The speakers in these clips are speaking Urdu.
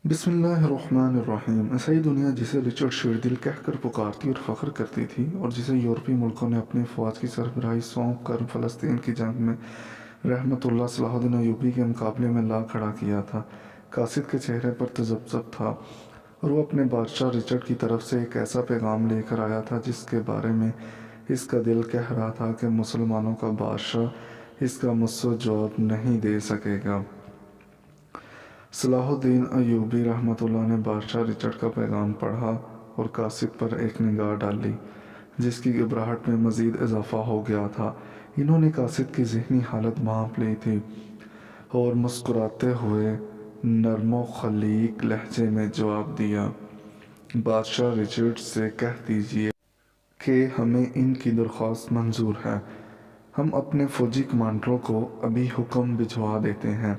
بسم اللہ الرحمن الرحیم۔ ایسائی دنیا جسے رچرڈ شیردل کہہ کر پکارتی اور فخر کرتی تھی، اور جسے یورپی ملکوں نے اپنی فوج کی سربراہی سونپ کر فلسطین کی جنگ میں رحمت اللہ صلاح الدین ایوبی کے مقابلے میں لا کھڑا کیا تھا، قاصد کے چہرے پر تذبذب تھا، اور وہ اپنے بادشاہ رچرڈ کی طرف سے ایک ایسا پیغام لے کر آیا تھا جس کے بارے میں اس کا دل کہہ رہا تھا کہ مسلمانوں کا بادشاہ اس کا مثبت جواب نہیں دے سکے گا۔ صلاح الدین ایوبی رحمۃ اللہ نے بادشاہ رچرڈ کا پیغام پڑھا اور قاصد پر ایک نگاہ ڈالی جس کی گھبراہٹ میں مزید اضافہ ہو گیا تھا۔ انہوں نے قاصد کی ذہنی حالت بھانپ لی تھی اور مسکراتے ہوئے نرم و خلیق لہجے میں جواب دیا، بادشاہ رچرڈ سے کہہ دیجئے کہ ہمیں ان کی درخواست منظور ہے۔ ہم اپنے فوجی کمانڈروں کو ابھی حکم بھجوا دیتے ہیں۔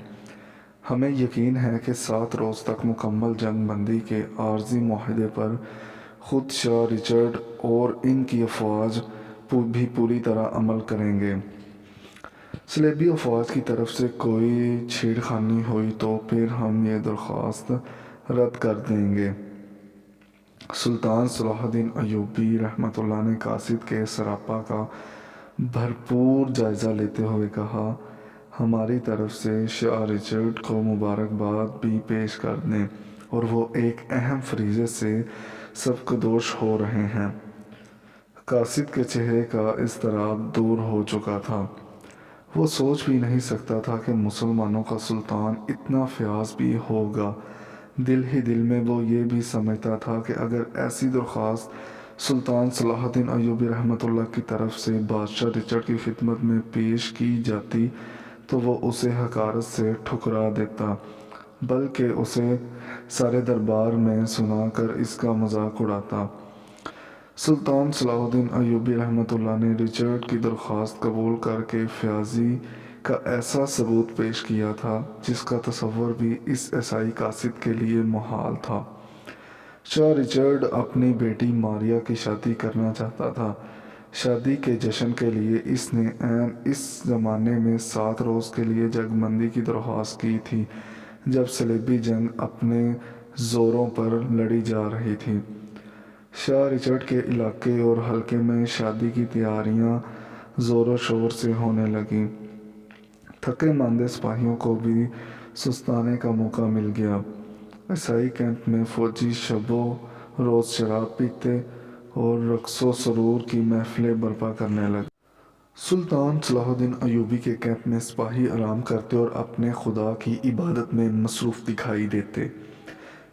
ہمیں یقین ہے کہ 7 روز تک مکمل جنگ بندی کے عارضی معاہدے پر خود شاہ رچرڈ اور ان کی افواج بھی پوری طرح عمل کریں گے۔ صلیبی افواج کی طرف سے کوئی چھیڑ خانی ہوئی تو پھر ہم یہ درخواست رد کر دیں گے۔ سلطان صلاح الدین ایوبی رحمۃ اللہ نے قاصد کے سراپا کا بھرپور جائزہ لیتے ہوئے کہا، ہماری طرف سے شاہ رچرڈ کو مبارکباد بھی پیش کر دیں، اور وہ ایک اہم فریضے سے سبکدوش ہو رہے ہیں۔ قاصد کے چہرے کا اضطراب دور ہو چکا تھا۔ وہ سوچ بھی نہیں سکتا تھا کہ مسلمانوں کا سلطان اتنا فیاض بھی ہوگا۔ دل ہی دل میں وہ یہ بھی سمجھتا تھا کہ اگر ایسی درخواست سلطان صلاح الدین ایوبی رحمۃ اللہ کی طرف سے بادشاہ رچرڈ کی خدمت میں پیش کی جاتی تو وہ اسے حقارت سے ٹھکرا دیتا، بلکہ اسے سارے دربار میں سنا کر اس کا مذاق اڑاتا۔ سلطان صلاح الدین ایوبی رحمۃ اللہ نے رچرڈ کی درخواست قبول کر کے فیاضی کا ایسا ثبوت پیش کیا تھا جس کا تصور بھی اس عیسائی قاصد کے لیے محال تھا۔ شاہ رچرڈ اپنی بیٹی ماریا کی شادی کرنا چاہتا تھا۔ شادی کے جشن کے لیے اس نے عین اس زمانے میں 7 روز کے لیے جنگ بندی کی درخواست کی تھی جب صلیبی جنگ اپنے زوروں پر لڑی جا رہی تھی۔ شاہ رچرڈ کے علاقے اور حلقے میں شادی کی تیاریاں زور و شور سے ہونے لگیں۔ تھکے ماندے سپاہیوں کو بھی سستانے کا موقع مل گیا۔ عیسائی کیمپ میں فوجی شب و روز شراب پیتے اور رقص و سرور کی محفلیں برپا کرنے لگے۔ سلطان صلاح الدین ایوبی کے کیمپ میں سپاہی آرام کرتے اور اپنے خدا کی عبادت میں مصروف دکھائی دیتے۔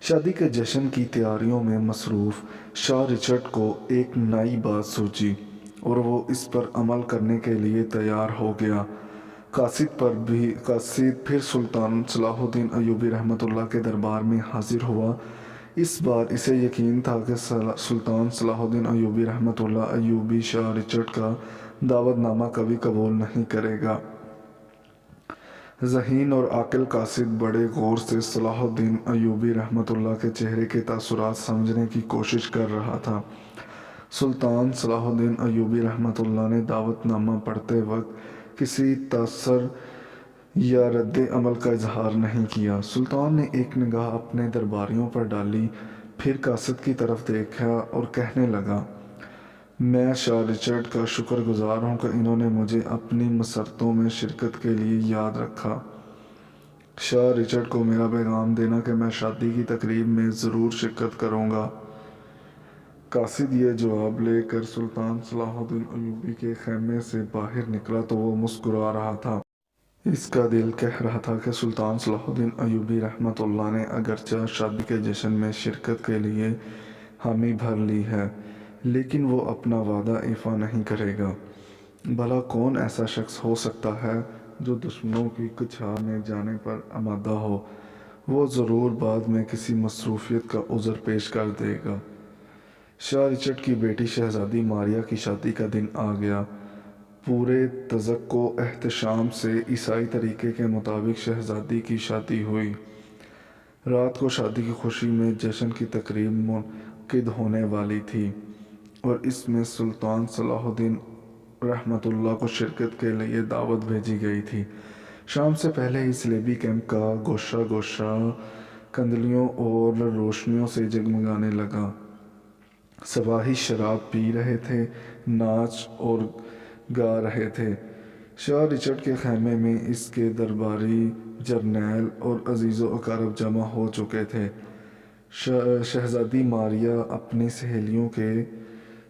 شادی کے جشن کی تیاریوں میں مصروف شاہ رچرڈ کو ایک نئی بات سوچی اور وہ اس پر عمل کرنے کے لیے تیار ہو گیا۔ قاصد پھر سلطان صلاح الدین ایوبی رحمۃ اللہ کے دربار میں حاضر ہوا۔ اس بار اسے یقین تھا کہ سلطان صلاح الدین ایوبی رحمۃ اللہ ایوبی شاہ رچرڈ کا دعوت نامہ کبھی قبول نہیں کرے گا۔ ذہین اور عاقل قاصد بڑے غور سے صلاح الدین ایوبی رحمۃ اللہ کے چہرے کے تاثرات سمجھنے کی کوشش کر رہا تھا۔ سلطان صلاح الدین ایوبی رحمۃ اللہ نے دعوت نامہ پڑھتے وقت کسی تاثر یا رد عمل کا اظہار نہیں کیا۔ سلطان نے ایک نگاہ اپنے درباریوں پر ڈالی، پھر قاصد کی طرف دیکھا اور کہنے لگا، میں شاہ رچرڈ کا شکر گزار ہوں کہ انہوں نے مجھے اپنی مسرتوں میں شرکت کے لیے یاد رکھا۔ شاہ رچرڈ کو میرا پیغام دینا کہ میں شادی کی تقریب میں ضرور شرکت کروں گا۔ قاصد یہ جواب لے کر سلطان صلاح الدین ایوبی کے خیمے سے باہر نکلا تو وہ مسکرا رہا تھا۔ اس کا دل کہہ رہا تھا کہ سلطان صلاح الدین ایوبی رحمۃ اللہ نے اگرچہ شادی کے جشن میں شرکت کے لیے حامی بھر لی ہے، لیکن وہ اپنا وعدہ ایفا نہیں کرے گا۔ بھلا کون ایسا شخص ہو سکتا ہے جو دشمنوں کی کچھا میں جانے پر آمادہ ہو؟ وہ ضرور بعد میں کسی مصروفیت کا عذر پیش کر دے گا۔ شاہ رچرڈ کی بیٹی شہزادی ماریا کی شادی کا دن آ گیا۔ پورے تزک و احتشام سے عیسائی طریقے کے مطابق شہزادی کی شادی ہوئی۔ رات کو شادی کی خوشی میں جشن کی تقریب منعقد ہونے والی تھی اور اس میں سلطان صلاح الدین رحمۃ اللہ کو شرکت کے لیے دعوت بھیجی گئی تھی۔ شام سے پہلے ہی صلیبی کیمپ کا گوشہ گوشہ کندلیوں اور روشنیوں سے جگمگانے لگا۔ سپاہی شراب پی رہے تھے، ناچ اور گا رہے تھے۔ شاہ رچرڈ کے خیمے میں اس کے درباری، جرنیل اور عزیز و اقارب جمع ہو چکے تھے۔ شہزادی ماریا اپنی سہیلیوں کے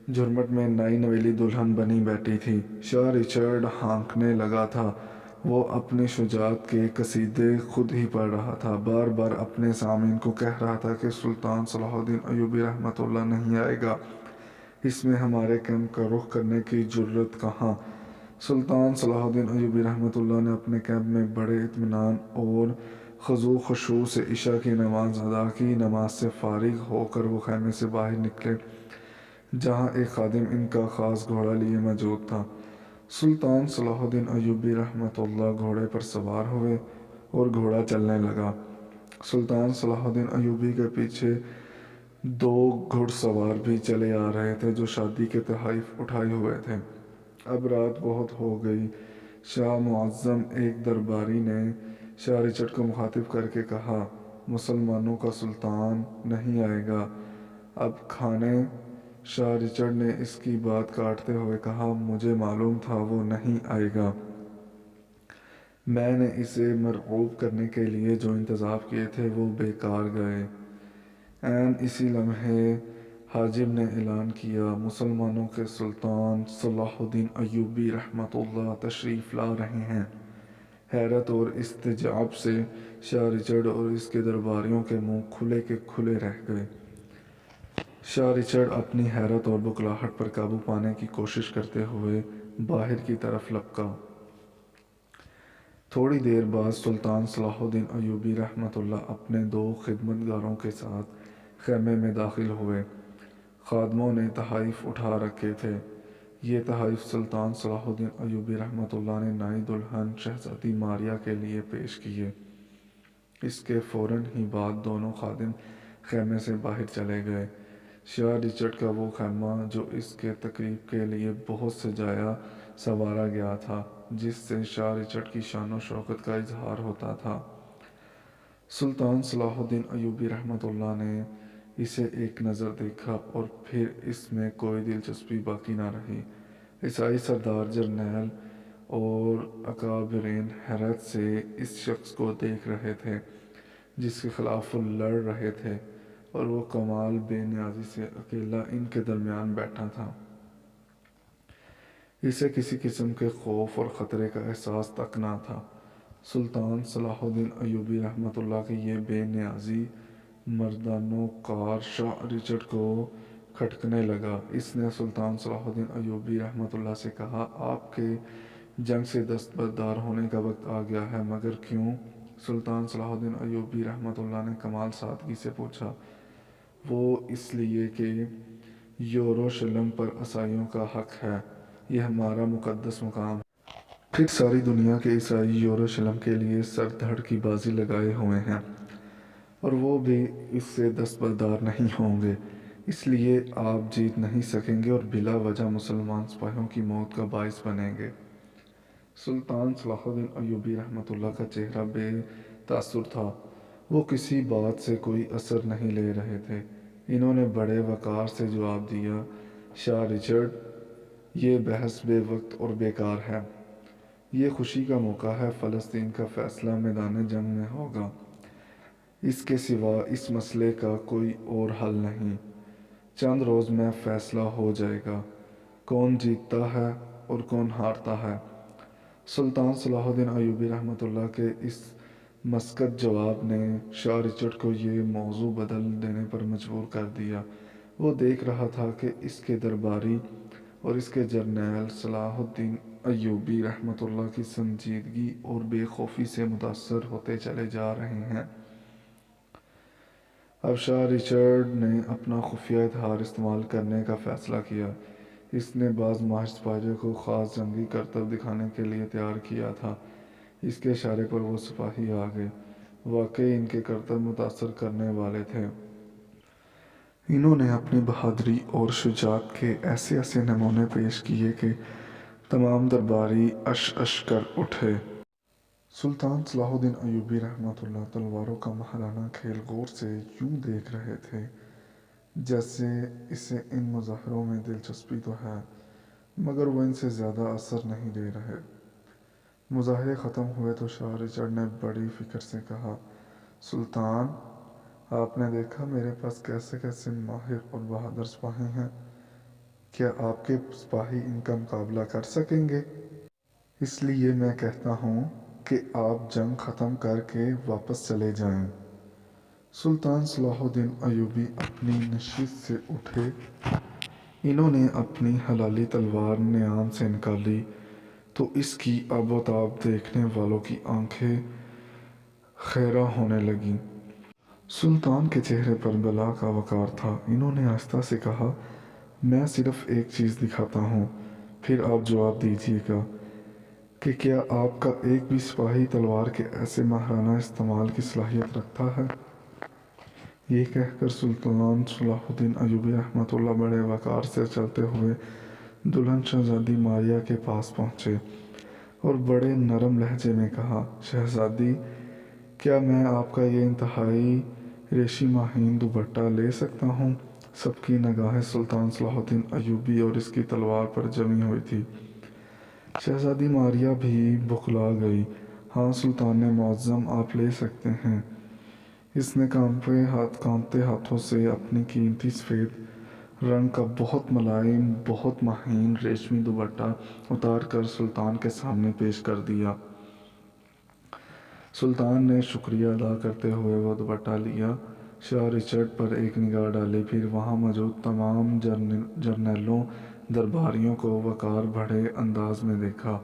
جھرمٹ میں نئی نویلی دلہن بنی بیٹھی تھی۔ شاہ رچرڈ ہانکنے لگا تھا۔ وہ اپنی شجاعت کے قصیدے خود ہی پڑھ رہا تھا، بار بار اپنے سامعین کو کہہ رہا تھا کہ سلطان صلاح الدین ایوبی رحمۃ اللہ نہیں آئے گا، اس میں ہمارے کیمپ کا رخ کرنے کی جرأت کہاں۔ سلطان صلاح الدین ایوبی رحمۃ اللہ نے اپنے کیمپ میں بڑے اطمینان اور خضوع و خشوع سے عشاء کی نماز ادا کی۔ نماز سے فارغ ہو کر وہ خیمے سے باہر نکلے، جہاں ایک خادم ان کا خاص گھوڑا لیے موجود تھا۔ سلطان صلاح الدین ایوبی رحمۃ اللہ گھوڑے پر سوار ہوئے اور گھوڑا چلنے لگا۔ سلطان صلاح الدین ایوبی کے پیچھے 2 گھڑ سوار بھی چلے آ رہے تھے جو شادی کے تحائف اٹھائے ہوئے تھے۔ اب رات بہت ہو گئی۔ شاہ معظم ایک درباری نے شاہ رچرڈ کو مخاطب کر کے کہا، مسلمانوں کا سلطان نہیں آئے گا اب کھانے۔ شاہ رچرڈ نے اس کی بات کاٹتے ہوئے کہا، مجھے معلوم تھا وہ نہیں آئے گا، میں نے اسے مرعوب کرنے کے لیے جو انتظام کیے تھے وہ بیکار گئے۔ عین اسی لمحے حاجب نے اعلان کیا، مسلمانوں کے سلطان صلاح الدین ایوبی رحمۃ اللہ تشریف لا رہے ہیں۔ حیرت اور استعجاب سے شاہ رچرڈ اور اس کے درباریوں کے منہ کھلے کے کھلے رہ گئے۔ شاہ رچرڈ اپنی حیرت اور بکھلاہٹ پر قابو پانے کی کوشش کرتے ہوئے باہر کی طرف لپکا۔ تھوڑی دیر بعد سلطان صلاح الدین ایوبی رحمۃ اللہ اپنے 2 خدمتگاروں کے ساتھ خیمے میں داخل ہوئے۔ خادموں نے تحائف اٹھا رکھے تھے۔ یہ تحائف سلطان صلاح الدین ایوبی رحمۃ اللہ نے نئی دلہن شہزادی ماریا کے لیے پیش کیے۔ اس کے فوراً ہی بعد دونوں خادم خیمے سے باہر چلے گئے۔ شاہ رچرڈ کا وہ خیمہ جو اس کے تقریب کے لیے بہت سجایا سنوارا گیا تھا، جس سے شاہ رچرڈ کی شان و شوکت کا اظہار ہوتا تھا۔ سلطان صلاح الدین ایوبی رحمۃ اللہ نے اسے ایک نظر دیکھا اور پھر اس میں کوئی دلچسپی باقی نہ رہی۔ عیسائی سردار، جرنیل اور اکابرین حیرت سے اس شخص کو دیکھ رہے تھے جس کے خلاف وہ لڑ رہے تھے، اور وہ کمال بے نیازی سے اکیلا ان کے درمیان بیٹھا تھا۔ اسے کسی قسم کے خوف اور خطرے کا احساس تک نہ تھا۔ سلطان صلاح الدین ایوبی رحمۃ اللہ کی یہ بے نیازی مردانوکار شاہ رچرڈ کو کھٹکنے لگا۔ اس نے سلطان صلاح الدین ایوبی رحمۃ اللہ سے کہا، آپ کے جنگ سے دستبردار ہونے کا وقت آ گیا ہے، مگر کیوں؟ سلطان صلاح الدین ایوبی رحمۃ اللہ نے کمال سادگی سے پوچھا۔ وہ اس لیے کہ یروشلم پر عیسائیوں کا حق ہے، یہ ہمارا مقدس مقام ہے۔ پھر ساری دنیا کے عیسائی یروشلم کے لیے سر دھڑ کی بازی لگائے ہوئے ہیں، اور وہ بھی اس سے دستبردار نہیں ہوں گے، اس لیے آپ جیت نہیں سکیں گے اور بلا وجہ مسلمان سپاہیوں کی موت کا باعث بنیں گے۔ سلطان صلاح الدین ایوبی رحمۃ اللہ کا چہرہ بے تاثر تھا۔ وہ کسی بات سے کوئی اثر نہیں لے رہے تھے۔ انہوں نے بڑے وقار سے جواب دیا، شاہ رچرڈ، یہ بحث بے وقت اور بیکار ہے۔ یہ خوشی کا موقع ہے، فلسطین کا فیصلہ میدان جنگ میں ہوگا۔ اس کے سوا اس مسئلے کا کوئی اور حل نہیں۔ چند روز میں فیصلہ ہو جائے گا، کون جیتتا ہے اور کون ہارتا ہے۔ سلطان صلاح الدین ایوبی رحمۃ اللہ کے اس مسکت جواب نے شاہ رچرڈ کو یہ موضوع بدل دینے پر مجبور کر دیا۔ وہ دیکھ رہا تھا کہ اس کے درباری اور اس کے جرنیل صلاح الدین ایوبی رحمۃ اللہ کی سنجیدگی اور بے خوفی سے متاثر ہوتے چلے جا رہے ہیں۔ اب شاہ رچرڈ نے اپنا خفیہ اتحاد استعمال کرنے کا فیصلہ کیا۔ اس نے بعض ماہر سپاہیوں کو خاص جنگی کرتب دکھانے کے لیے تیار کیا تھا۔ اس کے اشارے پر وہ سپاہی آ گئے۔ واقعی ان کے کرتب متاثر کرنے والے تھے۔ انہوں نے اپنی بہادری اور شجاعت کے ایسے ایسے نمونے پیش کیے کہ تمام درباری اش اش کر اٹھے۔ سلطان صلاح الدین ایوبی رحمۃ اللہ تلواروں کا ماہرانہ کھیل غور سے یوں دیکھ رہے تھے جیسے اسے ان مظاہروں میں دلچسپی تو ہے مگر وہ ان سے زیادہ اثر نہیں لے رہے۔ مظاہرے ختم ہوئے تو شاہ رچرڈ نے بڑی فکر سے کہا، سلطان، آپ نے دیکھا میرے پاس کیسے کیسے ماہر اور بہادر سپاہی ہیں، کیا آپ کے سپاہی ان کا مقابلہ کر سکیں گے؟ اس لیے میں کہتا ہوں کہ آپ جنگ ختم کر کے واپس چلے جائیں۔ سلطان صلاح الدین ایوبی اپنی نشست سے اٹھے۔ انہوں نے اپنی ہلالی تلوار نیام سے نکالی تو اس کی آب و تاب دیکھنے والوں کی آنکھیں خیرہ ہونے لگیں۔ سلطان کے چہرے پر بلا کا وقار تھا۔ انہوں نے آہستہ سے کہا، میں صرف ایک چیز دکھاتا ہوں، پھر آپ جواب دیجیے گا کہ کیا آپ کا ایک بھی سپاہی تلوار کے ایسے ماہرانہ استعمال کی صلاحیت رکھتا ہے؟ یہ کہہ کر سلطان صلاح الدین ایوبی رحمۃ اللہ بڑے وقار سے چلتے ہوئے دلہن شہزادی ماریہ کے پاس پہنچے اور بڑے نرم لہجے میں کہا، شہزادی، کیا میں آپ کا یہ انتہائی ریشمی مہین دوپٹہ لے سکتا ہوں؟ سب کی نگاہیں سلطان صلاح الدین ایوبی اور اس کی تلوار پر جمی ہوئی تھی۔ شہزادی ماریہ بھی بوکھلا گئی۔ ہاں سلطان معظم، آپ لے سکتے ہیں۔ اس نے کانپتے ہاتھوں سے اپنی قیمتی سفید رنگ کا بہت ملائم، بہت مہین ریشمی دوپٹہ اتار کر سلطان کے سامنے پیش کر دیا۔ سلطان نے شکریہ ادا کرتے ہوئے وہ دوپٹہ لیا، شاہ رچرڈ پر ایک نگاہ ڈالی، پھر وہاں موجود تمام جرنیلوں درباریوں کو وقار بھرے انداز میں دیکھا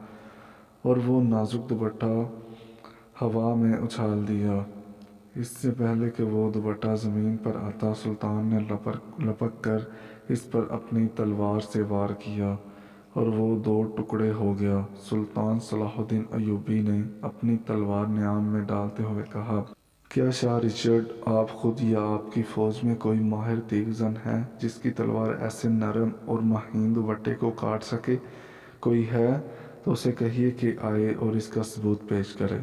اور وہ نازک دوپٹہ ہوا میں اچھال دیا۔ اس سے پہلے کہ وہ دوپٹہ زمین پر آتا، سلطان نے لپک کر اس پر اپنی تلوار سے وار کیا اور وہ دو ٹکڑے ہو گیا۔ سلطان صلاح الدین ایوبی نے اپنی تلوار نیام میں ڈالتے ہوئے کہا، کیا شاہ رچرڈ، آپ خود یا آپ کی فوج میں کوئی ماہر تیغ زن ہے جس کی تلوار ایسے نرم اور مہین دوپٹے کو کاٹ سکے؟ کوئی ہے تو اسے کہیے کہ آئے اور اس کا ثبوت پیش کرے۔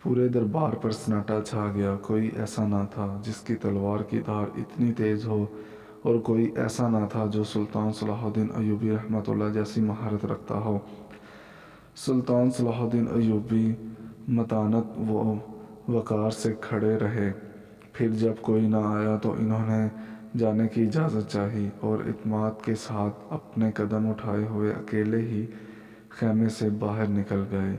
پورے دربار پر سناٹا چھا گیا۔ کوئی ایسا نہ تھا جس کی تلوار کی دھار اتنی تیز ہو اور کوئی ایسا نہ تھا جو سلطان صلاح الدین ایوبی رحمۃ اللہ جیسی مہارت رکھتا ہو۔ سلطان صلاح الدین ایوبی متانت و وقار سے کھڑے رہے۔ پھر جب کوئی نہ آیا تو انہوں نے جانے کی اجازت چاہی اور اعتماد کے ساتھ اپنے قدم اٹھائے ہوئے اکیلے ہی خیمے سے باہر نکل گئے۔